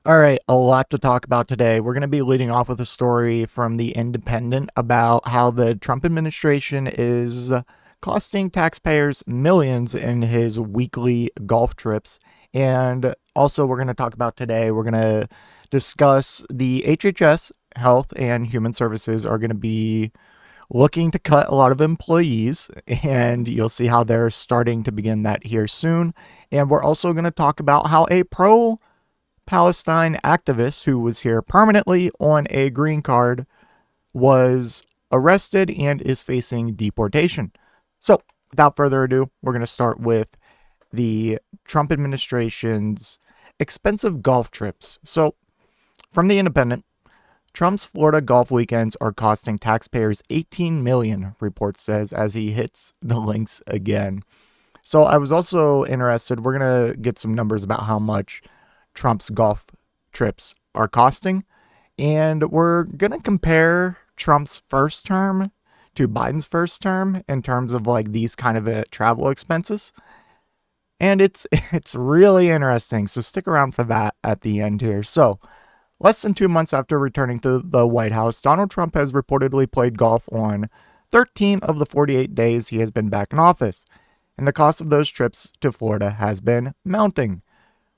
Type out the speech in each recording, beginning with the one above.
All right, a lot to talk about today. We're going to be leading off with a story from The Independent about how the Trump administration is costing taxpayers millions in his weekly golf trips. And also, we're going to talk about today, we're going to discuss the HHS, Health and Human Services, are going to be looking to cut a lot of employees, and you'll see how they're starting to begin that here soon. And we're also going to talk about how a pro Palestine activist who was here permanently on a green card was arrested and is facing deportation. So, without further ado, we're going to start with the Trump administration's expensive golf trips. So, from the Independent, Trump's Florida golf weekends are costing taxpayers $18 million, report says, as he hits the links again. So I was also interested, we're going to get some numbers about how much Trump's golf trips are costing. And we're going to compare Trump's first term to Biden's first term in terms of like these kind of travel expenses. And it's really interesting. So stick around for that at the end here. So, less than 2 months after returning to the White House, Donald Trump has reportedly played golf on 13 of the 48 days he has been back in office. And the cost of those trips to Florida has been mounting.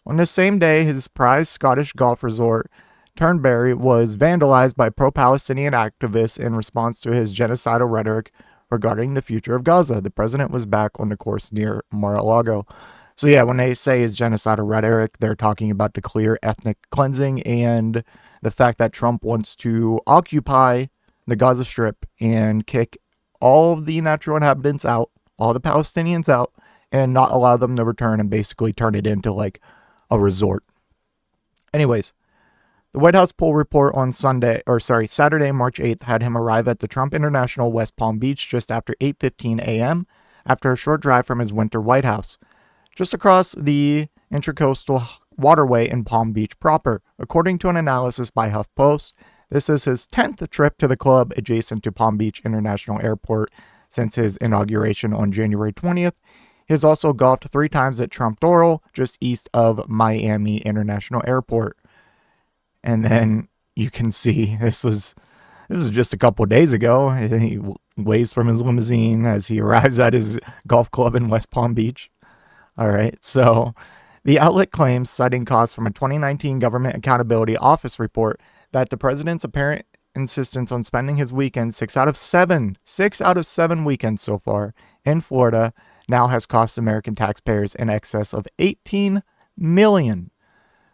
On the same day, his prized Scottish golf resort, Turnberry, was vandalized by pro-Palestinian activists in response to his genocidal rhetoric regarding the future of Gaza. The president was back on the course near Mar-a-Lago. So yeah, when they say his genocidal rhetoric, they're talking about the clear ethnic cleansing and the fact that Trump wants to occupy the Gaza Strip and kick all of the natural inhabitants out, all the Palestinians out, and not allow them to return and basically turn it into like a resort. Anyways, the White House poll report on Saturday, March 8th had him arrive at the Trump International West Palm Beach just after 8:15 a.m. after a short drive from his winter White House, just across the Intracoastal Waterway in Palm Beach proper. According to an analysis by HuffPost, this is his 10th trip to the club adjacent to Palm Beach International Airport since his inauguration on January 20th. He has also golfed 3 times at Trump Doral, just east of Miami International Airport. And then you can see this was just a couple of days ago. He waves from his limousine as he arrives at his golf club in West Palm Beach. All right, so the outlet claims, citing costs from a 2019 Government Accountability Office report, that the president's apparent insistence on spending his weekend 6 out of 7 weekends so far in Florida now has cost American taxpayers in excess of $18 million.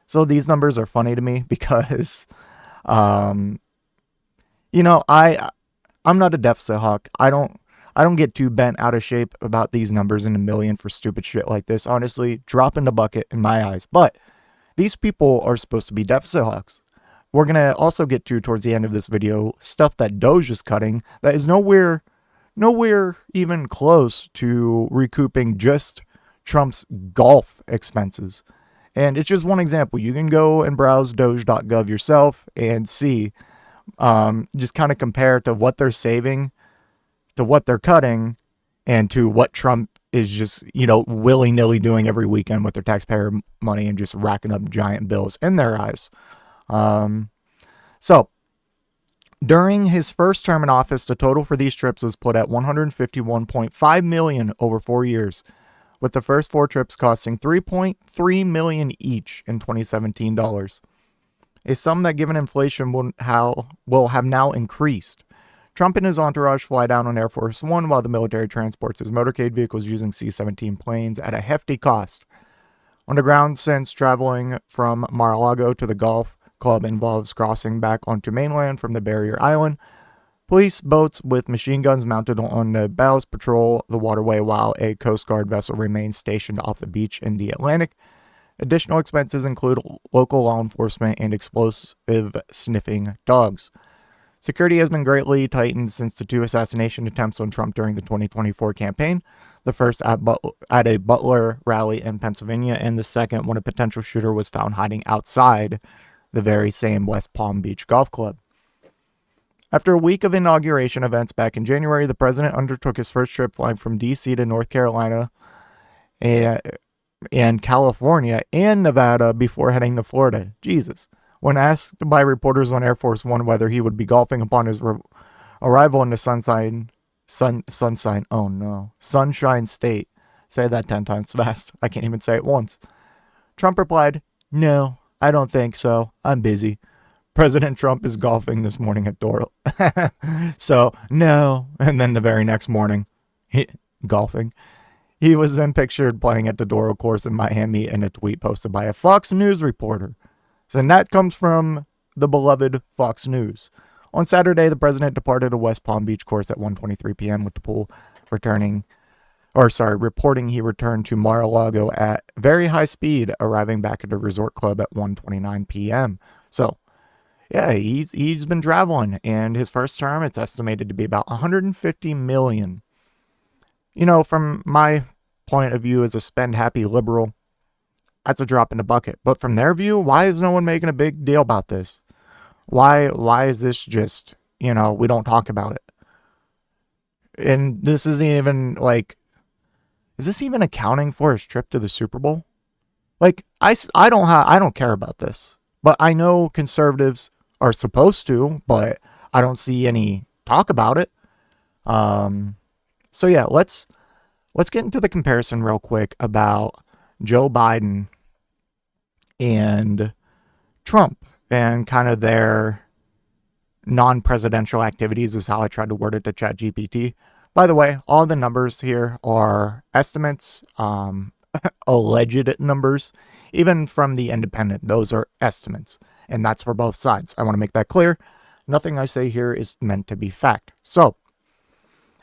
So these numbers are funny to me because, um, I'm not a deficit hawk. I don't get too bent out of shape about these numbers in a million for stupid shit like this. Honestly, drop in the bucket in my eyes. But these people are supposed to be deficit hawks. We're going to also get to, towards the end of this video, stuff that DOGE is cutting that is nowhere even close to recouping just Trump's golf expenses. And it's just one example. You can go and browse doge.gov yourself and see, just kind of compare to what they're saving to what they're cutting and to what Trump is just, willy-nilly doing every weekend with their taxpayer money and just racking up giant bills in their eyes. So, during his first term in office, the total for these trips was put at $151.5 million over 4 years, with the first 4 trips costing $3.3 million each in 2017 dollars. A sum that, given inflation, will have now increased. Trump and his entourage fly down on Air Force One while the military transports his motorcade vehicles using C-17 planes at a hefty cost. On the ground, since traveling from Mar-a-Lago to the golf club involves crossing back onto mainland from the barrier island, police boats with machine guns mounted on the bows patrol the waterway while a Coast Guard vessel remains stationed off the beach in the Atlantic. Additional expenses include local law enforcement and explosive sniffing dogs. Security has been greatly tightened since the 2 assassination attempts on Trump during the 2024 campaign, the first at a Butler rally in Pennsylvania, and the second when a potential shooter was found hiding outside the very same West Palm Beach golf club. After a week of inauguration events back in January, the president undertook his first trip flying from D.C. to North Carolina and California and Nevada before heading to Florida. Jesus. When asked by reporters on Air Force One whether he would be golfing upon his arrival in the Sunshine State. Say that 10 times fast. I can't even say it once. Trump replied, "No, I don't think so. I'm busy. President Trump is golfing this morning at Doral." So, no. And then the very next morning, golfing. He was then pictured playing at the Doral course in Miami in a tweet posted by a Fox News reporter. So, and that comes from the beloved Fox News. On Saturday, the president departed a West Palm Beach course at 1:23 p.m. with the pool reporting he returned to Mar-a-Lago at very high speed, arriving back at the resort club at 1:29 p.m. So, yeah, he's been traveling, and his first term, it's estimated to be about 150 million. You know, from my point of view as a spend-happy liberal, that's a drop in the bucket. But from their view, why is no one making a big deal about this? Why is this just, we don't talk about it? And this isn't even like, is this even accounting for his trip to the Super Bowl? Like, I don't care about this, but I know conservatives are supposed to, but I don't see any talk about it. So yeah, let's get into the comparison real quick about Joe Biden and Trump and kind of their non-presidential activities is how I tried to word it to ChatGPT. By the way, all the numbers here are estimates, alleged numbers, even from the Independent. Those are estimates, and that's for both sides. I want to make that clear. Nothing I say here is meant to be fact. So,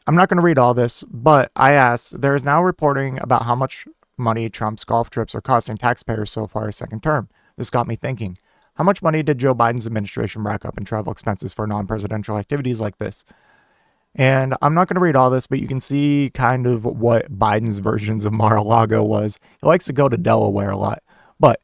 I'm not going to read all this, but I asked, there is now reporting about how much money Trump's golf trips are costing taxpayers so far his second term. This got me thinking. How much money did Joe Biden's administration rack up in travel expenses for non-presidential activities like this? And I'm not going to read all this, but you can see kind of what Biden's versions of Mar-a-Lago was. He likes to go to Delaware a lot. But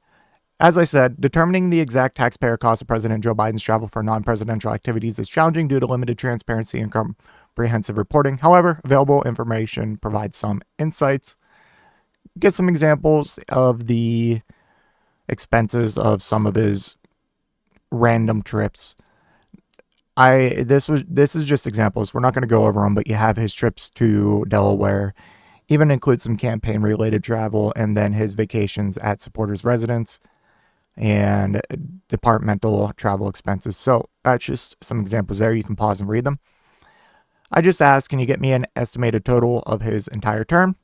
as I said, determining the exact taxpayer cost of President Joe Biden's travel for non-presidential activities is challenging due to limited transparency and comprehensive reporting. However, available information provides some insights. Get some examples of the expenses of some of his random trips. This is just examples. We're not going to go over them, but you have his trips to Delaware, even include some campaign related travel, and then his vacations at supporters' residence and departmental travel expenses. So that's just some examples there. You can pause and read them. I just asked, can you get me an estimated total of his entire term?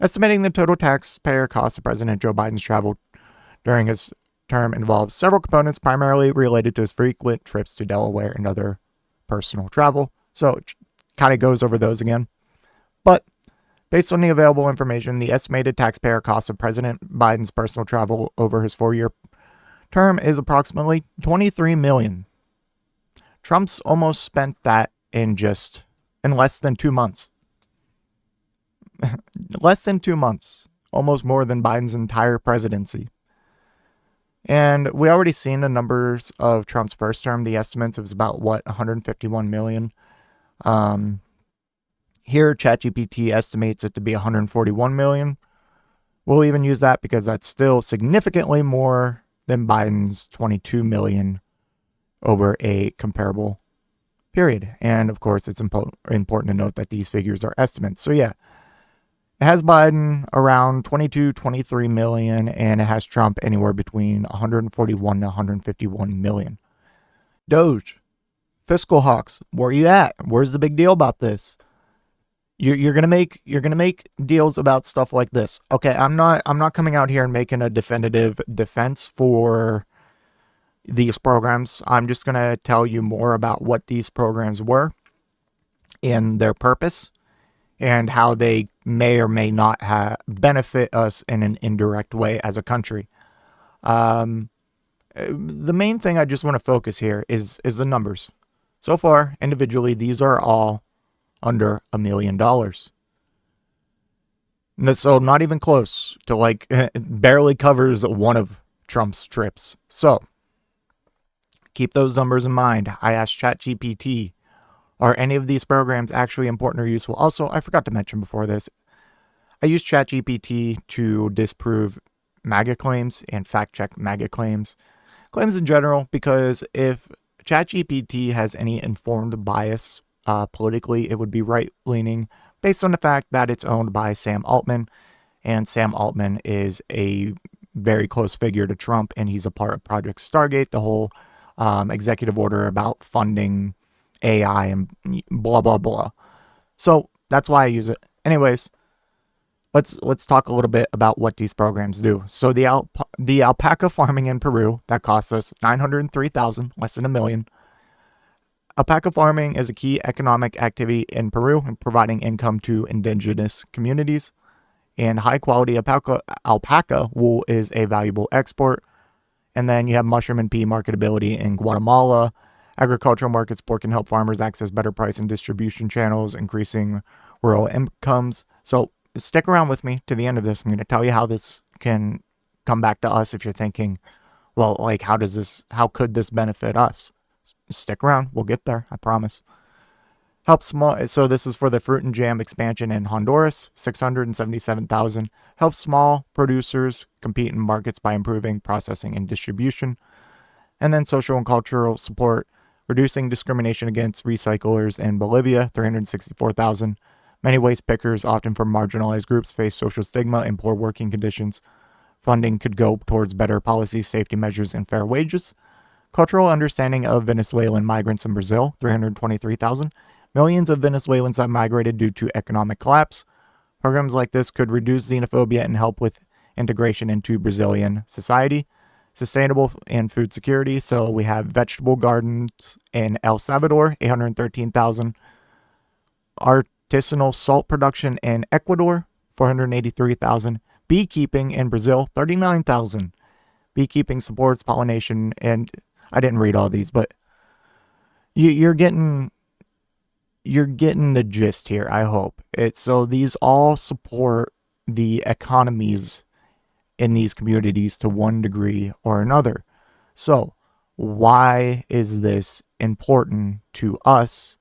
Estimating the total taxpayer cost of President Joe Biden's travel during his term involves several components, primarily related to his frequent trips to Delaware and other personal travel. So it kind of goes over those again. But based on the available information, the estimated taxpayer cost of President Biden's personal travel over his 4-year term is approximately $23 million. Trump's almost spent that in less than 2 months. Less than 2 months. Almost more than Biden's entire presidency. And we already seen the numbers of Trump's first term. The estimates was about, 151 million. Here, ChatGPT estimates it to be 141 million. We'll even use that because that's still significantly more than Biden's 22 million over a comparable period. And of course, it's important to note that these figures are estimates. So yeah, it has Biden around 22, 23 million, and it has Trump anywhere between 141 to 151 million. DOGE, fiscal hawks, where are you at? Where's the big deal about this? You're gonna make deals about stuff like this. Okay, I'm not coming out here and making a definitive defense for these programs. I'm just gonna tell you more about what these programs were and their purpose, and how they may or may not benefit us in an indirect way as a country. The main thing I just want to focus here is the numbers. So far, individually, these are all under $1 million. So not even close to barely covers one of Trump's trips. So keep those numbers in mind. I asked ChatGPT, are any of these programs actually important or useful? Also, I forgot to mention before this, I use ChatGPT to disprove MAGA claims and fact check MAGA claims in general, because if ChatGPT has any informed bias politically, it would be right leaning based on the fact that it's owned by Sam Altman, and Sam Altman is a very close figure to Trump, and he's a part of Project Stargate, the whole executive order about funding AI and blah blah blah. So that's why I use it. Anyways, let's talk a little bit about what these programs do. So the alpaca farming in Peru that costs us $903,000, less than $1 million. Alpaca farming is a key economic activity in Peru, providing income to indigenous communities. And high quality alpaca wool is a valuable export. And then you have mushroom and pea marketability in Guatemala. Agricultural market support can help farmers access better price and distribution channels, increasing rural incomes. So stick around with me to the end of this. I'm going to tell you how this can come back to us if you're thinking, well, like, how could this benefit us? Stick around. We'll get there. I promise. Help small. So this is for the fruit and jam expansion in Honduras, 677,000. Help small producers compete in markets by improving processing and distribution. And then social and cultural support, reducing discrimination against recyclers in Bolivia, 364,000. Many waste pickers, often from marginalized groups, face social stigma and poor working conditions. Funding could go towards better policies, safety measures, and fair wages. Cultural understanding of Venezuelan migrants in Brazil, 323,000. Millions of Venezuelans have migrated due to economic collapse. Programs like this could reduce xenophobia and help with integration into Brazilian society. Sustainable and food security. So we have vegetable gardens in El Salvador, 813,000. Artisanal salt production in Ecuador, 483,000. Beekeeping in Brazil, 39,000. Beekeeping supports pollination, and I didn't read all these, but you're getting the gist here, I hope. So these all support the economies in these communities to one degree or another. So why is this important to us?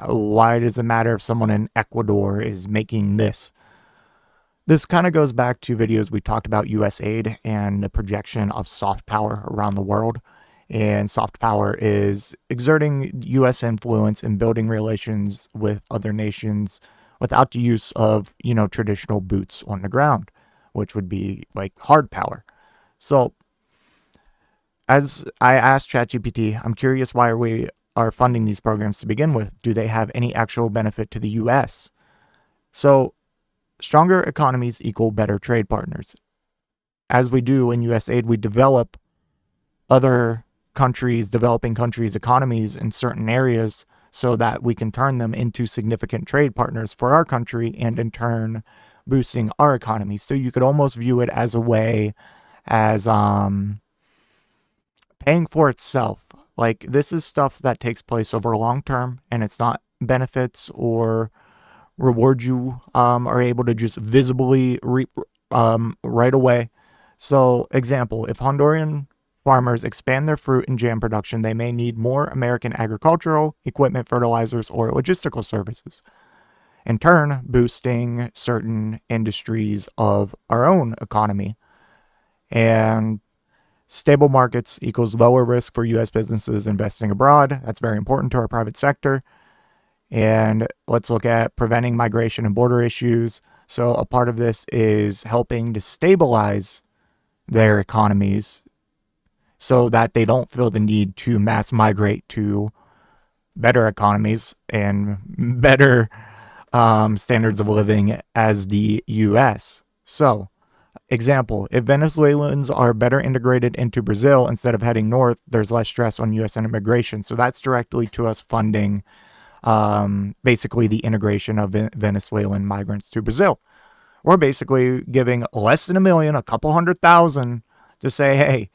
Why does it matter if someone in Ecuador is making this? This kind of goes back to videos we talked about US aid and the projection of soft power around the world. And soft power is exerting US influence in building relations with other nations without the use of, traditional boots on the ground, which would be like hard power. So as I asked ChatGPT, I'm curious why we are funding these programs to begin with. Do they have any actual benefit to the US? So stronger economies equal better trade partners. As we do in USAID, we develop other developing countries' economies in certain areas so that we can turn them into significant trade partners for our country, and in turn boosting our economy. So you could almost view it as a way as paying for itself. Like, this is stuff that takes place over a long term, and it's not benefits or reward you are able to just visibly reap right away. So example, if Honduran farmers expand their fruit and jam production, they may need more American agricultural equipment, fertilizers, or logistical services, in turn boosting certain industries of our own economy. And stable markets equals lower risk for U.S. businesses investing abroad. That's very important to our private sector. And let's look at preventing migration and border issues. So a part of this is helping to stabilize their economies so that they don't feel the need to mass migrate to better economies and better standards of living as the U.S. So, example, if Venezuelans are better integrated into Brazil instead of heading north, there's less stress on U.S. immigration. So that's directly to us funding basically the integration of Venezuelan migrants to Brazil. We're basically giving less than $1 million, a couple 100,000 to say, hey,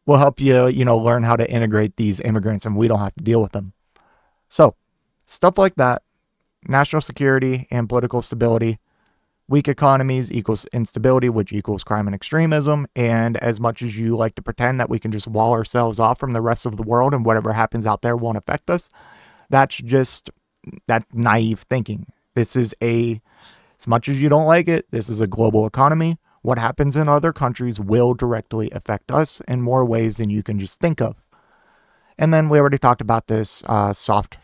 we'll help you, learn how to integrate these immigrants and we don't have to deal with them. So stuff like that, national security and political stability. Weak economies equals instability, which equals crime and extremism. And as much as you like to pretend that we can just wall ourselves off from the rest of the world and whatever happens out there won't affect us, that's just that naive thinking. This is a As much as you don't like it, this is a global economy. What happens in other countries will directly affect us in more ways than you can just think of. And then we already talked about this soft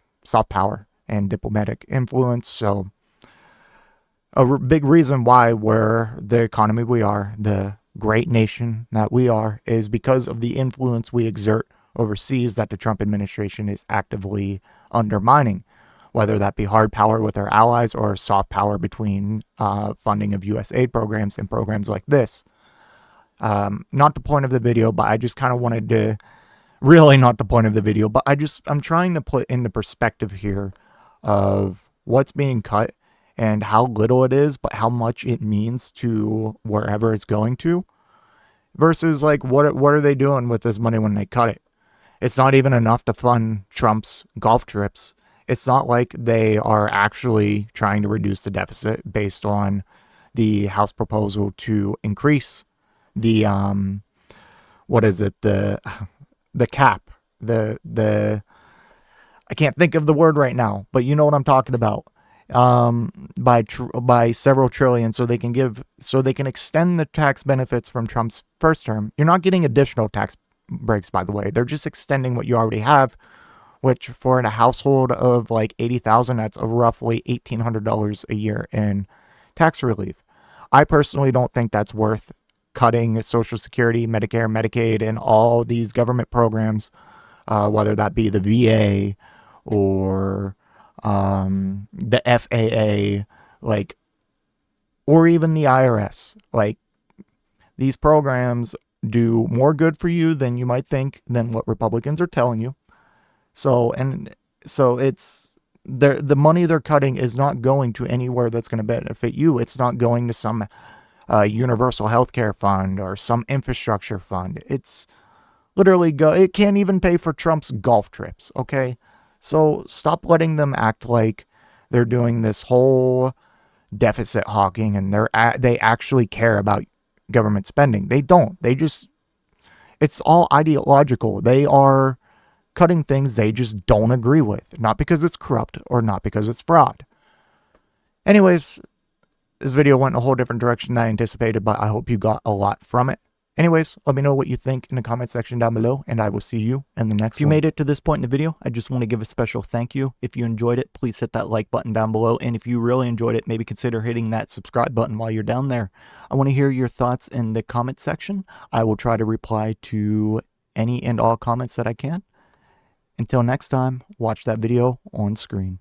power and diplomatic influence. So a big reason why we're the economy we are, the great nation that we are, is because of the influence we exert overseas that the Trump administration is actively undermining, whether that be hard power with our allies or soft power between funding of U.S. aid programs and programs like this. Not the point of the video, but I just kind of wanted to, really not the point of the video, but I'm trying to put into perspective here of what's being cut and how little it is, but how much it means to wherever it's going to, versus like what are they doing with this money when they cut it? It's not even enough to fund Trump's golf trips. It's not like they are actually trying to reduce the deficit based on the House proposal to increase the what is it, the cap, the I can't think of the word right now, but you know what I'm talking about. By several trillion, so they can extend the tax benefits from Trump's first term. You're not getting additional tax breaks, by the way. They're just extending what you already have, which for a household of like 80,000, that's roughly $1,800 a year in tax relief. I personally don't think that's worth cutting Social Security, Medicare, Medicaid, and all these government programs, whether that be the VA or the FAA, like, or even the IRS. Like, these programs do more good for you than you might think, than what Republicans are telling you. So it's the money they're cutting is not going to anywhere that's going to benefit you. It's not going to some universal health care fund or some infrastructure fund. It's literally it can't even pay for Trump's golf trips, okay? So stop letting them act like they're doing this whole deficit hawking and they actually care about government spending. They don't. It's all ideological. They are cutting things they just don't agree with, not because it's corrupt or not because it's fraud. Anyways, this video went in a whole different direction than I anticipated, but I hope you got a lot from it. Anyways, let me know what you think in the comment section down below, and I will see you in the next one. If you made it to this point in the video, I just want to give a special thank you. If you enjoyed it, please hit that like button down below, and if you really enjoyed it, maybe consider hitting that subscribe button while you're down there. I want to hear your thoughts in the comment section. I will try to reply to any and all comments that I can. Until next time, watch that video on screen.